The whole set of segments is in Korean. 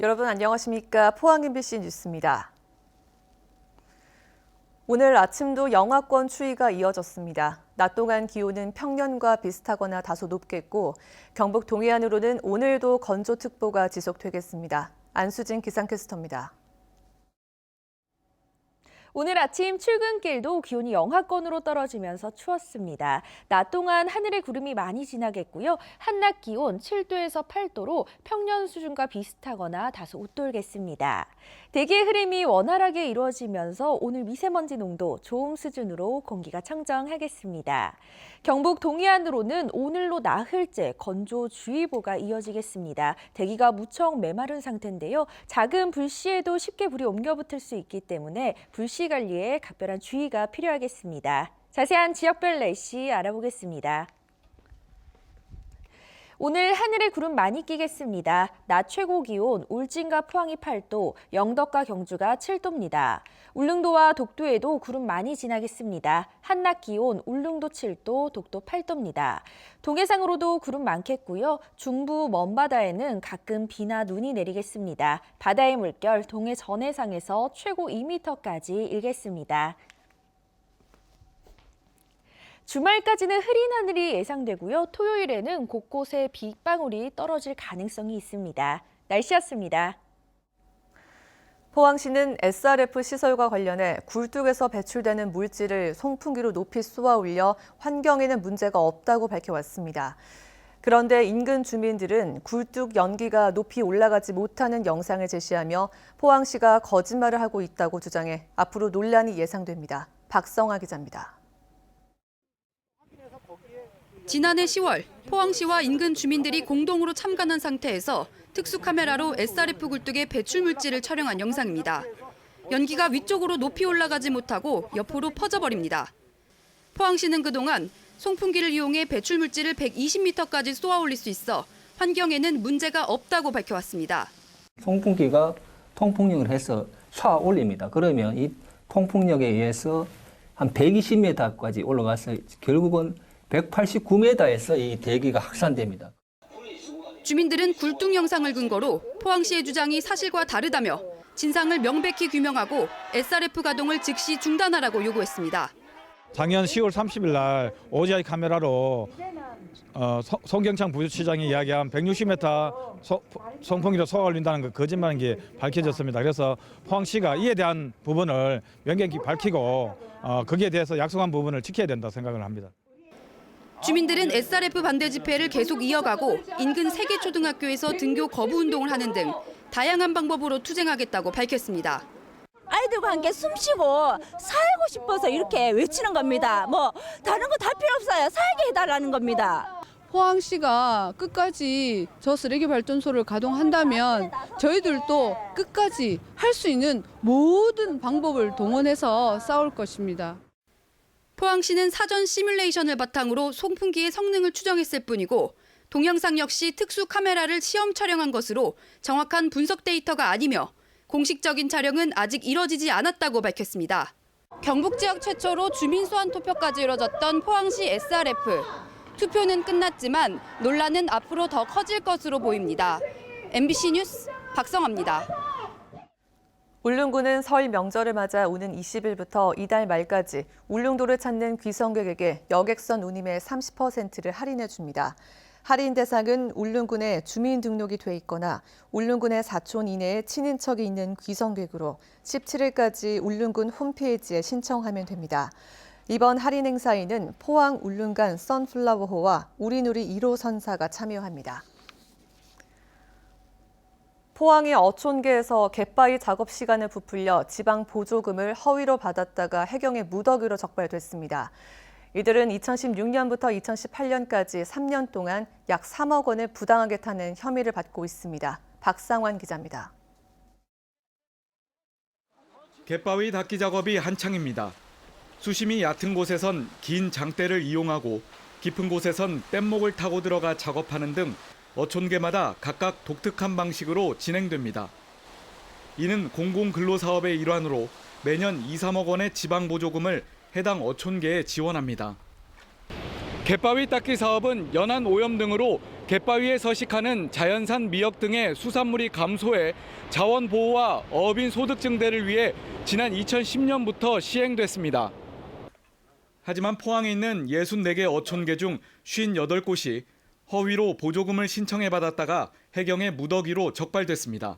여러분 안녕하십니까? 포항 MBC 뉴스입니다. 오늘 아침도 영하권 추위가 이어졌습니다. 낮 동안 기온은 평년과 비슷하거나 다소 높겠고 경북 동해안으로는 오늘도 건조특보가 지속되겠습니다. 안수진 기상캐스터입니다. 오늘 아침 출근길도 기온이 영하권으로 떨어지면서 추웠습니다. 낮 동안 하늘에 구름이 많이 지나겠고요. 한낮 기온 7도에서 8도로 평년 수준과 비슷하거나 다소 웃돌겠습니다. 대기의 흐름이 원활하게 이루어지면서 오늘 미세먼지 농도 좋음 수준으로 공기가 청정하겠습니다. 경북 동해안으로는 오늘로 나흘째 건조주의보가 이어지겠습니다. 대기가 무척 메마른 상태인데요. 작은 불씨에도 쉽게 불이 옮겨붙을 수 있기 때문에 불씨 관리에 각별한 주의가 필요하겠습니다. 자세한 지역별 날씨 알아보겠습니다. 오늘 하늘에 구름 많이 끼겠습니다. 낮 최고 기온 울진과 포항이 8도, 영덕과 경주가 7도입니다. 울릉도와 독도에도 구름 많이 지나겠습니다. 한낮 기온 울릉도 7도, 독도 8도입니다. 동해상으로도 구름 많겠고요. 중부 먼바다에는 가끔 비나 눈이 내리겠습니다. 바다의 물결 동해 전해상에서 최고 2m까지 일겠습니다. 주말까지는 흐린 하늘이 예상되고요. 토요일에는 곳곳에 빗방울이 떨어질 가능성이 있습니다. 날씨였습니다. 포항시는 SRF 시설과 관련해 굴뚝에서 배출되는 물질을 송풍기로 높이 쏘아 올려 환경에는 문제가 없다고 밝혀왔습니다. 그런데 인근 주민들은 굴뚝 연기가 높이 올라가지 못하는 영상을 제시하며 포항시가 거짓말을 하고 있다고 주장해 앞으로 논란이 예상됩니다. 박성아 기자입니다. 지난해 10월 포항시와 인근 주민들이 공동으로 참관한 상태에서 특수카메라로 SRF 굴뚝의 배출 물질을 촬영한 영상입니다. 연기가 위쪽으로 높이 올라가지 못하고 옆으로 퍼져버립니다. 포항시는 그동안 송풍기를 이용해 배출 물질을 120m까지 쏘아 올릴 수 있어 환경에는 문제가 없다고 밝혀왔습니다. 송풍기가 통풍력을 해서 쏴 올립니다. 그러면 이 통풍력에 의해서 한 120m까지 올라가서 결국은 189m에서 이 대기가 확산됩니다. 주민들은 굴뚝 영상을 근거로 포항시의 주장이 사실과 다르다며 진상을 명백히 규명하고 SRF 가동을 즉시 중단하라고 요구했습니다. 작년 10월 30일 날 OGI 카메라로 송경창 부시장이 이야기한 160m 송풍기로 쏘아 올린다는 그 거짓말인 게 밝혀졌습니다. 그래서 포항시가 이에 대한 부분을 명백히 밝히고 거기에 대해서 약속한 부분을 지켜야 된다 생각을 합니다. 주민들은 SRF 반대 집회를 계속 이어가고 인근 3개 초등학교에서 등교 거부 운동을 하는 등 다양한 방법으로 투쟁하겠다고 밝혔습니다. 아이들과 함께 숨쉬고 살고 싶어서 이렇게 외치는 겁니다. 뭐 다른 거 다 필요 없어요. 살게 해달라는 겁니다. 포항시가 끝까지 저 쓰레기 발전소를 가동한다면 저희들도 끝까지 할 수 있는 모든 방법을 동원해서 싸울 것입니다. 포항시는 사전 시뮬레이션을 바탕으로 송풍기의 성능을 추정했을 뿐이고 동영상 역시 특수 카메라를 시험 촬영한 것으로 정확한 분석 데이터가 아니며 공식적인 촬영은 아직 이뤄지지 않았다고 밝혔습니다. 경북 지역 최초로 주민 소환 투표까지 이뤄졌던 포항시 SRF. 투표는 끝났지만 논란은 앞으로 더 커질 것으로 보입니다. MBC 뉴스 박성아입니다. 울릉군은 설 명절을 맞아 오는 20일부터 이달 말까지 울릉도를 찾는 귀성객에게 여객선 운임의 30%를 할인해 줍니다. 할인 대상은 울릉군에 주민등록이 돼 있거나 울릉군의 사촌 이내에 친인척이 있는 귀성객으로 17일까지 울릉군 홈페이지에 신청하면 됩니다. 이번 할인 행사에는 포항 울릉 간 선플라워호와 우리누리 1호 선사가 참여합니다. 포항의 어촌계에서 갯바위 작업 시간을 부풀려 지방 보조금을 허위로 받았다가 해경의 무더기로 적발됐습니다. 이들은 2016년부터 2018년까지 3년 동안 약 3억 원을 부당하게 타는 혐의를 받고 있습니다. 박상환 기자입니다. 갯바위 닦기 작업이 한창입니다. 수심이 얕은 곳에선 긴 장대를 이용하고 깊은 곳에선 뗏목을 타고 들어가 작업하는 등 어촌계마다 각각 독특한 방식으로 진행됩니다. 이는 공공근로사업의 일환으로 매년 2, 3억 원의 지방보조금을 해당 어촌계에 지원합니다. 갯바위 닦기 사업은 연안 오염 등으로 갯바위에 서식하는 자연산 미역 등의 수산물이 감소해 자원 보호와 어민 소득 증대를 위해 지난 2010년부터 시행됐습니다. 하지만 포항에 있는 64개 어촌계 중 58곳이 허위로 보조금을 신청해 받았다가 해경의 무더기로 적발됐습니다.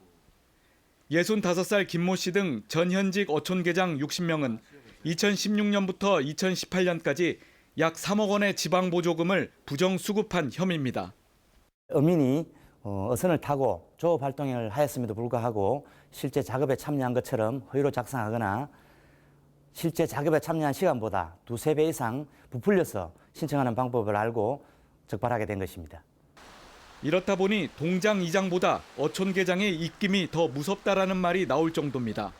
65살 김모 씨 등 전현직 어촌계장 60명은 2016년부터 2018년까지 약 3억 원의 지방 보조금을 부정 수급한 혐의입니다. 어민이 어선을 타고 조업 활동을 하였음에도 불구하고 실제 작업에 참여한 것처럼 허위로 작성하거나 실제 작업에 참여한 시간보다 2~3배 이상 부풀려서 신청하는 방법을 알고 적발하게 된 것입니다. 이렇다 보니 동장 이장보다 어촌계장의 입김이 더 무섭다라는 말이 나올 정도입니다.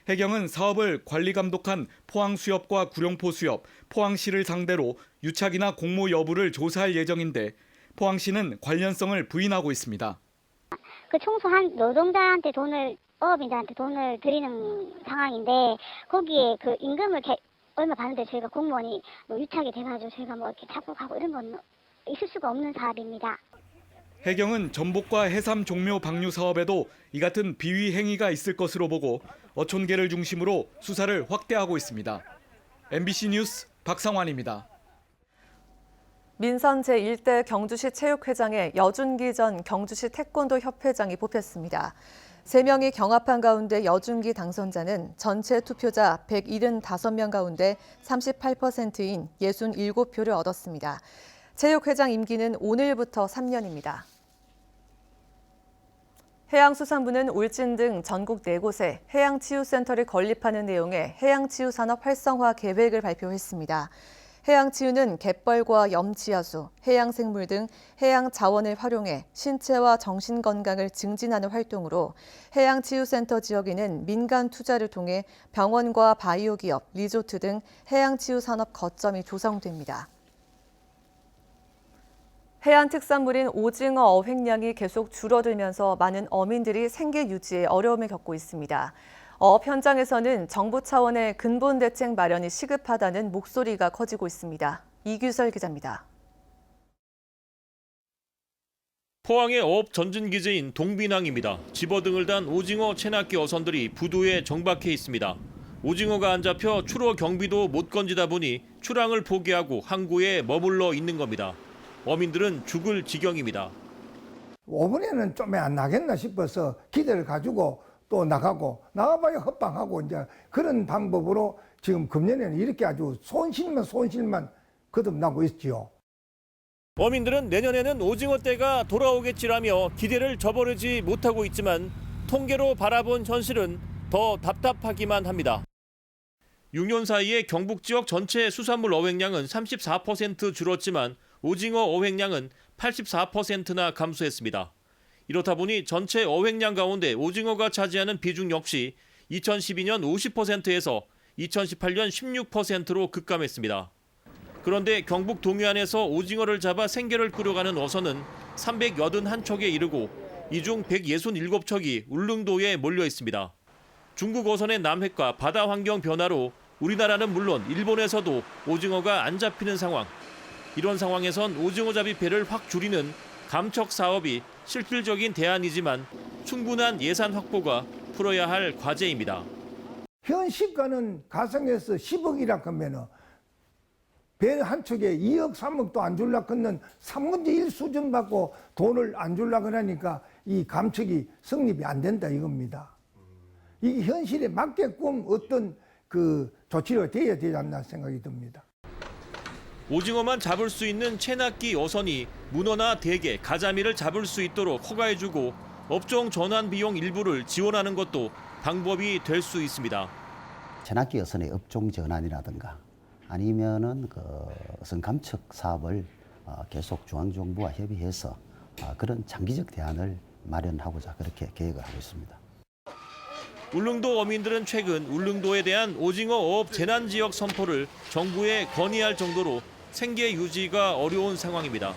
해경은 사업을 관리 감독한 포항수협과 구룡포수협, 포항시를 상대로 유착이나 공모 여부를 조사할 예정인데 포항시는 관련성을 부인하고 있습니다. 그 청소한 노동자한테 어업인들한테 돈을 드리는 상황인데 거기에 그 임금을 얼마 받는데 저희가 공무원이 유착이 돼가지고 저희가 이렇게 착복하고 이런 건 있을 수가 없는 사업입니다. 해경은 전복과 해삼 종묘 방류 사업에도 이 같은 비위 행위가 있을 것으로 보고 어촌계를 중심으로 수사를 확대하고 있습니다. MBC 뉴스 박상환입니다. 민선 제1대 경주시 체육회장에 여준기 전 경주시 태권도 협회장이 뽑혔습니다. 3명이 경합한 가운데 여준기 당선자는 전체 투표자 175명 가운데 38%인 67표를 얻었습니다. 체육회장 임기는 오늘부터 3년입니다. 해양수산부는 울진 등 전국 4곳에 해양치유센터를 건립하는 내용의 해양치유산업 활성화 계획을 발표했습니다. 해양치유는 갯벌과 염치하수, 해양생물 등 해양 자원을 활용해 신체와 정신 건강을 증진하는 활동으로 해양치유센터 지역에는 민간 투자를 통해 병원과 바이오 기업, 리조트 등 해양치유 산업 거점이 조성됩니다. 해안 특산물인 오징어 어획량이 계속 줄어들면서 많은 어민들이 생계 유지에 어려움을 겪고 있습니다. 어업 현장에서는 정부 차원의 근본 대책 마련이 시급하다는 목소리가 커지고 있습니다. 이규설 기자입니다. 포항의 어업 전진기지인 동빈항입니다. 집어등을 단 오징어 체납기 어선들이 부두에 정박해 있습니다. 오징어가 안 잡혀 출어 경비도 못 건지다 보니 출항을 포기하고 항구에 머물러 있는 겁니다. 어민들은 죽을 지경입니다. 5분에는 좀 안 나겠나 싶어서 기대를 가지고 또 나가봐야 헛방하고 이제 그런 방법으로 지금 금년에는 이렇게 아주 손실만 거듭나고 있지요. 어민들은 내년에는 오징어때가 돌아오겠지라며 기대를 저버리지 못하고 있지만 통계로 바라본 현실은 더 답답하기만 합니다. 6년 사이에 경북 지역 전체 수산물 어획량은 34% 줄었지만 오징어 어획량은 84%나 감소했습니다. 이렇다 보니 전체 어획량 가운데 오징어가 차지하는 비중 역시 2012년 50%에서 2018년 16%로 급감했습니다. 그런데 경북 동해안에서 오징어를 잡아 생계를 꾸려가는 어선은 381척에 이르고 이 중 167척이 울릉도에 몰려 있습니다. 중국 어선의 남획과 바다 환경 변화로 우리나라는 물론 일본에서도 오징어가 안 잡히는 상황. 이런 상황에선 오징어잡이 배를 확 줄이는 감척 사업이 실질적인 대안이지만 충분한 예산 확보가 풀어야 할 과제입니다. 현 시가는 가성에서 10억이라 하면은 배 한 척에 2억, 3억도 안 줄라 그는 3분의 1 수준 받고 돈을 안 줄라 그러니까 이 감척이 성립이 안 된다 이겁니다. 이게 현실에 맞게끔 어떤 그 조치가 돼야 되지 않나 생각이 듭니다. 오징어만 잡을 수 있는 체납기 어선이 문어나 대게, 가자미를 잡을 수 있도록 허가해주고 업종 전환 비용 일부를 지원하는 것도 방법이 될 수 있습니다. 체납기 어선의 업종 전환이라든가 아니면은 그 어선 감척 사업을 계속 중앙정부와 협의해서 그런 장기적 대안을 마련하고자 그렇게 계획을 하고 있습니다. 울릉도 어민들은 최근 울릉도에 대한 오징어 어업 재난지역 선포를 정부에 건의할 정도로 생계 유지가 어려운 상황입니다.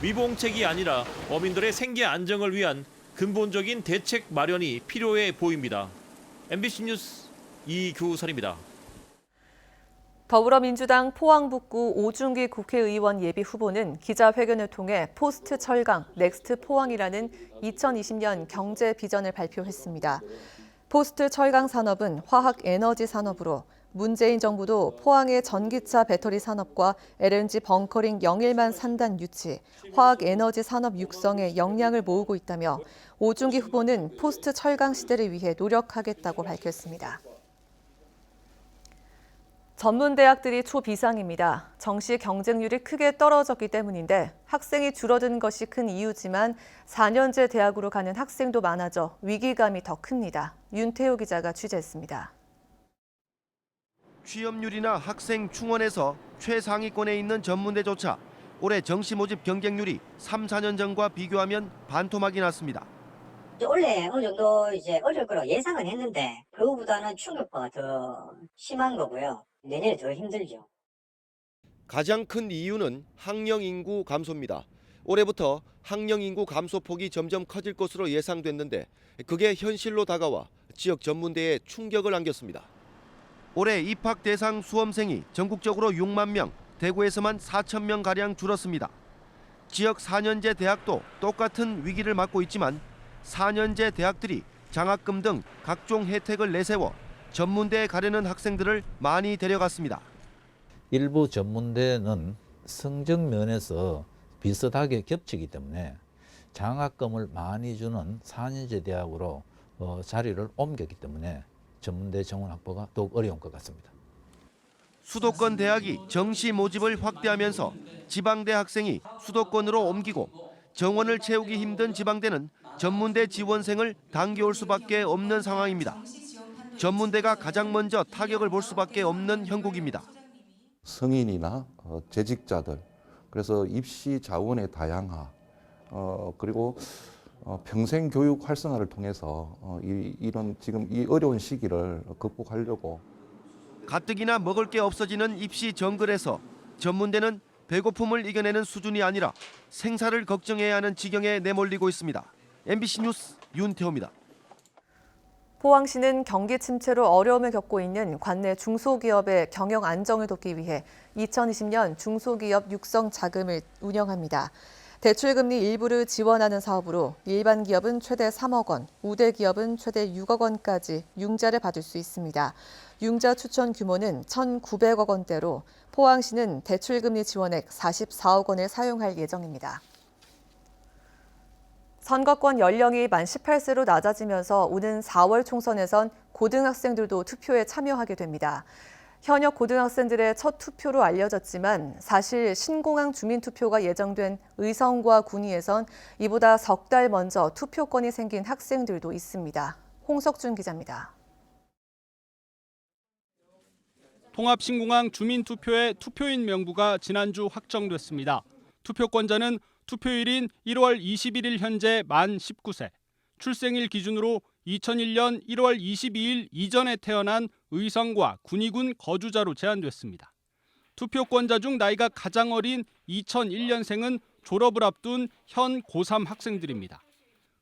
미봉책이 아니라 어민들의 생계 안정을 위한 근본적인 대책 마련이 필요해 보입니다. MBC 뉴스 이규설입니다. 더불어민주당 포항북구 오중기 국회의원 예비 후보는 기자회견을 통해 포스트 철강, 넥스트 포항이라는 2020년 경제 비전을 발표했습니다. 포스트 철강 산업은 화학 에너지 산업으로 문재인 정부도 포항의 전기차 배터리 산업과 LNG 벙커링 영일만 산단 유치, 화학 에너지 산업 육성에 역량을 모으고 있다며 오중기 후보는 포스트 철강 시대를 위해 노력하겠다고 밝혔습니다. 전문대학들이 초비상입니다. 정시 경쟁률이 크게 떨어졌기 때문인데 학생이 줄어드는 것이 큰 이유지만 4년제 대학으로 가는 학생도 많아져 위기감이 더 큽니다. 윤태호 기자가 취재했습니다. 취업률이나 학생 충원에서 최상위권에 있는 전문대조차 올해 정시 모집 경쟁률이 3, 4년 전과 비교하면 반토막이 났습니다. 원래 어느 정도 어려울 거라고 예상은 했는데 그거보다는 충격파가 더 심한 거고요. 내년에 더 힘들죠. 가장 큰 이유는 학령 인구 감소입니다. 올해부터 학령 인구 감소폭이 점점 커질 것으로 예상됐는데 그게 현실로 다가와 지역 전문대에 충격을 안겼습니다. 올해 입학 대상 수험생이 전국적으로 6만 명, 대구에서만 4천 명가량 줄었습니다. 지역 4년제 대학도 똑같은 위기를 맞고 있지만 4년제 대학들이 장학금 등 각종 혜택을 내세워 전문대에 가려는 학생들을 많이 데려갔습니다. 일부 전문대는 성적 면에서 비슷하게 겹치기 때문에 장학금을 많이 주는 4년제 대학으로 자리를 옮겼기 때문에 전문대 정원 확보가 더욱 어려운 것 같습니다. 수도권 대학이 정시 모집을 확대하면서 지방대 학생이 수도권으로 옮기고 정원을 채우기 힘든 지방대는 전문대 지원생을 당겨올 수밖에 없는 상황입니다. 전문대가 가장 먼저 타격을 볼 수밖에 없는 형국입니다. 성인이나 재직자들, 그래서 입시 자원의 다양화, 그리고 평생 교육 활성화를 통해서 이런 지금 이 어려운 시기를 극복하려고. 가뜩이나 먹을 게 없어지는 입시 정글에서 전문대는 배고픔을 이겨내는 수준이 아니라 생사를 걱정해야 하는 지경에 내몰리고 있습니다. MBC 뉴스 윤태호입니다. 포항시는 경기 침체로 어려움을 겪고 있는 관내 중소기업의 경영 안정을 돕기 위해 2020년 중소기업 육성 자금을 운영합니다. 대출금리 일부를 지원하는 사업으로 일반 기업은 최대 3억 원, 우대 기업은 최대 6억 원까지 융자를 받을 수 있습니다. 융자 추천 규모는 1,900억 원대로 포항시는 대출금리 지원액 44억 원을 사용할 예정입니다. 선거권 연령이 만 18세로 낮아지면서 오는 4월 총선에선 고등학생들도 투표에 참여하게 됩니다. 현역 고등학생들의 첫 투표로 알려졌지만 사실 신공항 주민투표가 예정된 의성과 군위에선 이보다 석 달 먼저 투표권이 생긴 학생들도 있습니다. 홍석준 기자입니다. 통합신공항 주민투표의 투표인 명부가 지난주 확정됐습니다. 투표권자는 투표일인 1월 21일 현재 만 19세, 출생일 기준으로 2001년 1월 22일 이전에 태어난 의성과 군위군 거주자로 제한됐습니다. 투표권자 중 나이가 가장 어린 2001년생은 졸업을 앞둔 현 고3 학생들입니다.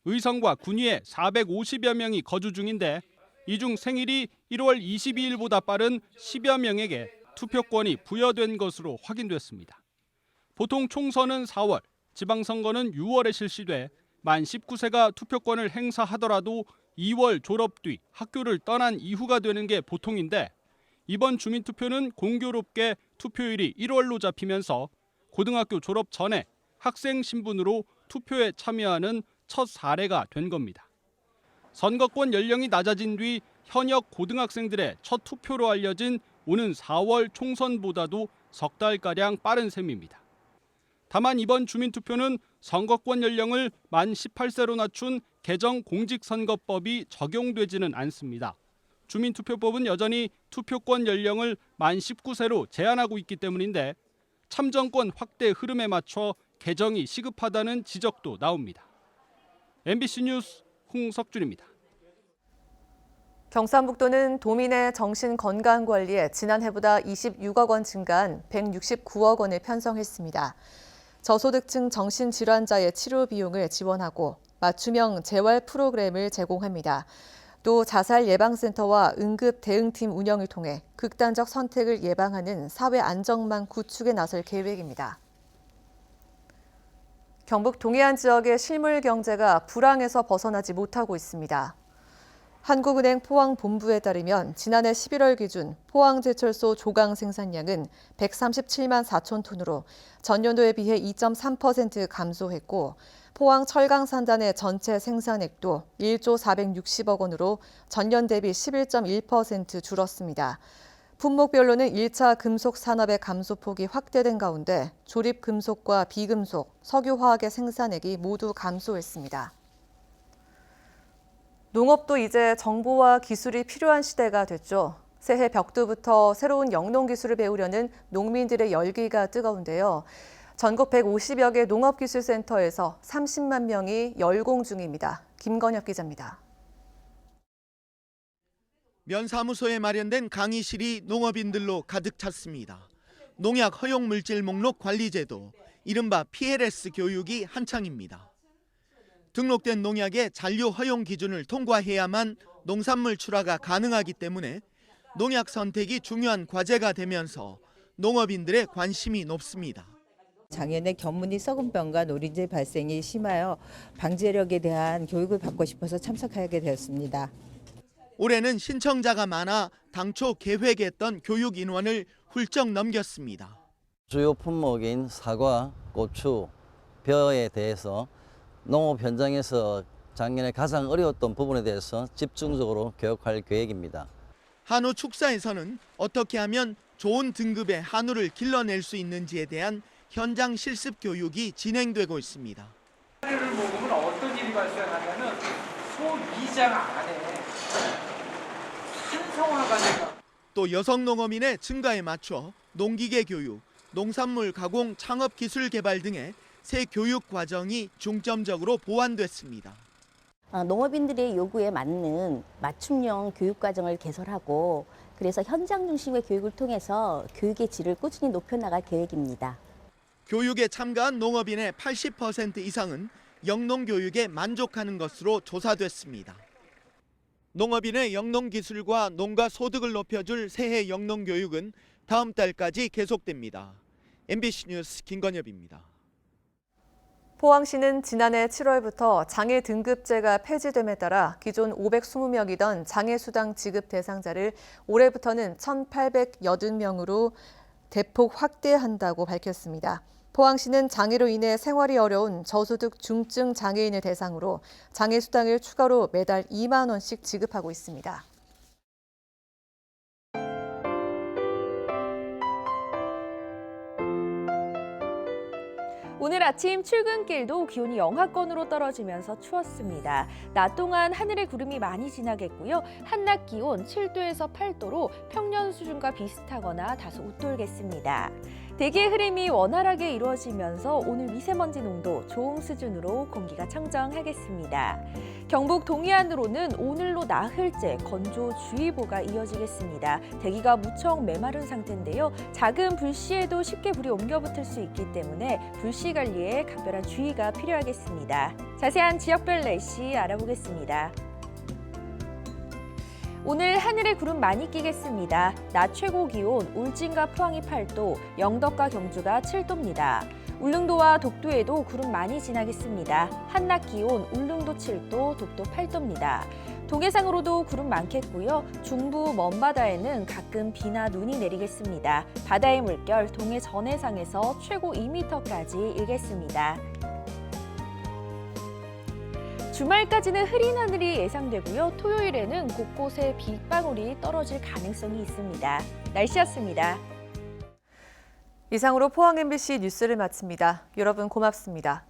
의성과 군위에 450여 명이 거주 중인데 이 중 생일이 1월 22일보다 빠른 10여 명에게 투표권이 부여된 것으로 확인됐습니다. 보통 총선은 4월, 지방선거는 6월에 실시돼 만 19세가 투표권을 행사하더라도 2월 졸업 뒤 학교를 떠난 이후가 되는 게 보통인데 이번 주민투표는 공교롭게 투표일이 1월로 잡히면서 고등학교 졸업 전에 학생 신분으로 투표에 참여하는 첫 사례가 된 겁니다. 선거권 연령이 낮아진 뒤 현역 고등학생들의 첫 투표로 알려진 오는 4월 총선보다도 석 달가량 빠른 셈입니다. 다만 이번 주민투표는 선거권 연령을 만 18세로 낮춘 개정 공직선거법이 적용되지는 않습니다. 주민투표법은 여전히 투표권 연령을 만 19세로 제한하고 있기 때문인데 참정권 확대 흐름에 맞춰 개정이 시급하다는 지적도 나옵니다. MBC 뉴스 홍석준입니다. 경상북도는 도민의 정신건강관리에 지난해보다 26억 원 증가한 169억 원을 편성했습니다. 저소득층 정신질환자의 치료 비용을 지원하고 맞춤형 재활 프로그램을 제공합니다. 또 자살 예방센터와 응급 대응팀 운영을 통해 극단적 선택을 예방하는 사회 안정망 구축에 나설 계획입니다. 경북 동해안 지역의 실물 경제가 불황에서 벗어나지 못하고 있습니다. 한국은행 포항본부에 따르면 지난해 11월 기준 포항제철소 조강 생산량은 137만 4천 톤으로 전년도에 비해 2.3% 감소했고 포항 철강산단의 전체 생산액도 1조 460억 원으로 전년 대비 11.1% 줄었습니다. 품목별로는 1차 금속 산업의 감소폭이 확대된 가운데 조립 금속과 비금속, 석유화학의 생산액이 모두 감소했습니다. 농업도 이제 정보와 기술이 필요한 시대가 됐죠. 새해 벽두부터 새로운 영농 기술을 배우려는 농민들의 열기가 뜨거운데요. 전국 150여 개 농업기술센터에서 30만 명이 열공 중입니다. 김건혁 기자입니다. 면사무소에 마련된 강의실이 농업인들로 가득 찼습니다. 농약 허용 물질 목록 관리 제도, 이른바 PLS 교육이 한창입니다. 등록된 농약의 잔류 허용 기준을 통과해야만 농산물 출하가 가능하기 때문에 농약 선택이 중요한 과제가 되면서 농업인들의 관심이 높습니다. 작년에 견무늬 썩은병과 노린재 발생이 심하여 방제력에 대한 교육을 받고 싶어서 참석하게 되었습니다. 올해는 신청자가 많아 당초 계획했던 교육 인원을 훌쩍 넘겼습니다. 주요 품목인 사과, 고추, 벼에 대해서 농업 현장에서 작년에 가장 어려웠던 부분에 대해서 집중적으로 교육할 계획입니다. 한우 축사에서는 어떻게 하면 좋은 등급의 한우를 길러낼 수 있는지에 대한 현장 실습 교육이 진행되고 있습니다. 한우를 먹으면 어떤 일이 발생하냐면 소 위장 안에 산성화가 돼요. 또 여성 농업인의 증가에 맞춰 농기계 교육, 농산물 가공 창업 기술 개발 등의 새 교육 과정이 중점적으로 보완됐습니다. 농업인들의 요구에 맞는 맞춤형 교육 과정을 개설하고 그래서 현장 중심의 교육을 통해서 교육의 질을 꾸준히 높여나갈 계획입니다. 교육에 참가한 농업인의 80% 이상은 영농교육에 만족하는 것으로 조사됐습니다. 농업인의 영농기술과 농가 소득을 높여줄 새해 영농교육은 다음 달까지 계속됩니다. MBC 뉴스 김건엽입니다. 포항시는 지난해 7월부터 장애 등급제가 폐지됨에 따라 기존 520명이던 장애수당 지급 대상자를 올해부터는 1,880명으로 대폭 확대한다고 밝혔습니다. 포항시는 장애로 인해 생활이 어려운 저소득 중증 장애인을 대상으로 장애수당을 추가로 매달 2만 원씩 지급하고 있습니다. 오늘 아침 출근길도 기온이 영하권으로 떨어지면서 추웠습니다. 낮 동안 하늘에 구름이 많이 지나겠고요. 한낮 기온 7도에서 8도로 평년 수준과 비슷하거나 다소 웃돌겠습니다. 대기의 흐름이 원활하게 이루어지면서 오늘 미세먼지 농도 좋음 수준으로 공기가 청정하겠습니다. 경북 동해안으로는 오늘로 나흘째 건조주의보가 이어지겠습니다. 대기가 무척 메마른 상태인데요. 작은 불씨에도 쉽게 불이 옮겨붙을 수 있기 때문에 불씨 관리에 각별한 주의가 필요하겠습니다. 자세한 지역별 날씨 알아보겠습니다. 오늘 하늘에 구름 많이 끼겠습니다. 낮 최고 기온 울진과 포항이 8도, 영덕과 경주가 7도입니다. 울릉도와 독도에도 구름 많이 지나겠습니다. 한낮 기온 울릉도 7도, 독도 8도입니다. 동해상으로도 구름 많겠고요. 중부 먼바다에는 가끔 비나 눈이 내리겠습니다. 바다의 물결 동해 전해상에서 최고 2m까지 일겠습니다. 주말까지는 흐린 하늘이 예상되고요. 토요일에는 곳곳에 빗방울이 떨어질 가능성이 있습니다. 날씨였습니다. 이상으로 포항 MBC 뉴스를 마칩니다. 여러분 고맙습니다.